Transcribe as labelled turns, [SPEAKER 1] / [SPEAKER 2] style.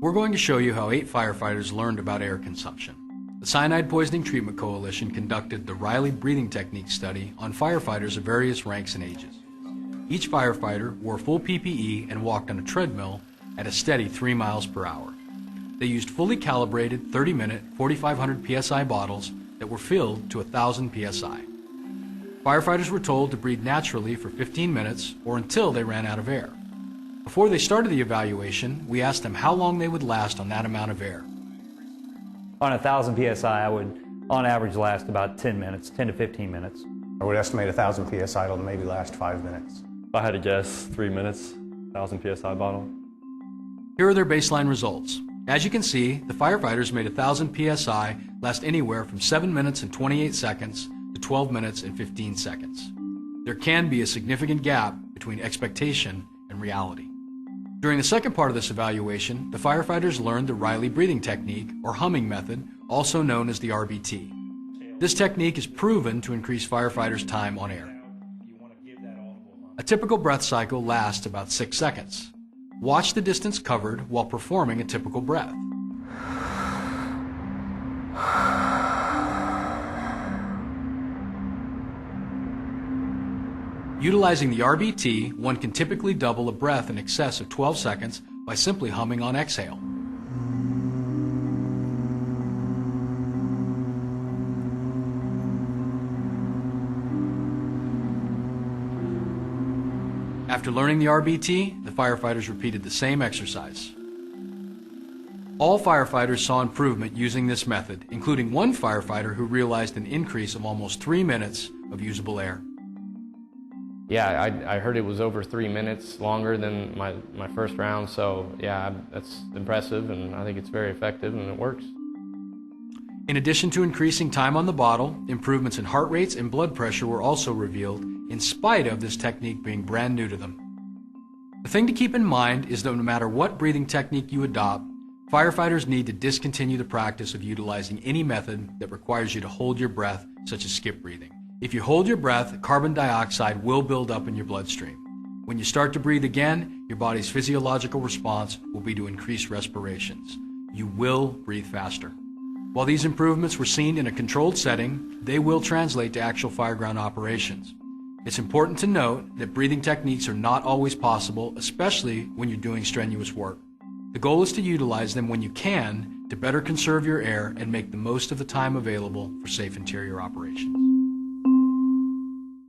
[SPEAKER 1] We're going to show you how 8 firefighters learned about air consumption. The Cyanide Poisoning Treatment Coalition conducted the Reilly breathing technique study on firefighters of various ranks and ages. Each firefighter wore full PPE and walked on a treadmill at a steady 3 miles per hour. They used fully calibrated 30-minute 4,500 psi bottles that were filled to 1,000 psi. Firefighters were told to breathe naturally for 15 minutes or until they ran out of air. Before they started the evaluation, we asked them how long they would last on that amount of air.
[SPEAKER 2] On 1,000 psi, I would, on average, last about 10 minutes, 10 to 15 minutes.
[SPEAKER 3] I would estimate 1,000 psi will maybe last 5 minutes.
[SPEAKER 4] If I had to guess, 3 minutes, 1,000 psi bottle.
[SPEAKER 1] Here are their baseline results. As you can see, the firefighters made 1,000 psi last anywhere from 7 minutes and 28 seconds to 12 minutes and 15 seconds. There can be a significant gap between expectation and reality. During the second part of this evaluation, the firefighters learned the Reilly breathing technique, or humming method, also known as the RBT. This technique is proven to increase firefighters' time on air. A typical breath cycle lasts about 6 seconds. Watch the distance covered while performing a typical breath. Utilizing the RBT, one can typically double a breath in excess of 12 seconds by simply humming on exhale. After learning the RBT, the firefighters repeated the same exercise. All firefighters saw improvement using this method, including one firefighter who realized an increase of almost 3 minutes of usable air.
[SPEAKER 5] Yeah, I heard it was over 3 minutes longer than my first round, so yeah, that's impressive, and I think it's very effective, and it works.
[SPEAKER 1] In addition to increasing time on the bottle, improvements in heart rates and blood pressure were also revealed, in spite of this technique being brand new to them. The thing to keep in mind is that no matter what breathing technique you adopt, firefighters need to discontinue the practice of utilizing any method that requires you to hold your breath, such as skip breathing. If you hold your breath, carbon dioxide will build up in your bloodstream. When you start to breathe again, your body's physiological response will be to increase respirations. You will breathe faster. While these improvements were seen in a controlled setting, they will translate to actual fireground operations. It's important to note that breathing techniques are not always possible, especially when you're doing strenuous work. The goal is to utilize them when you can to better conserve your air and make the most of the time available for safe interior operations.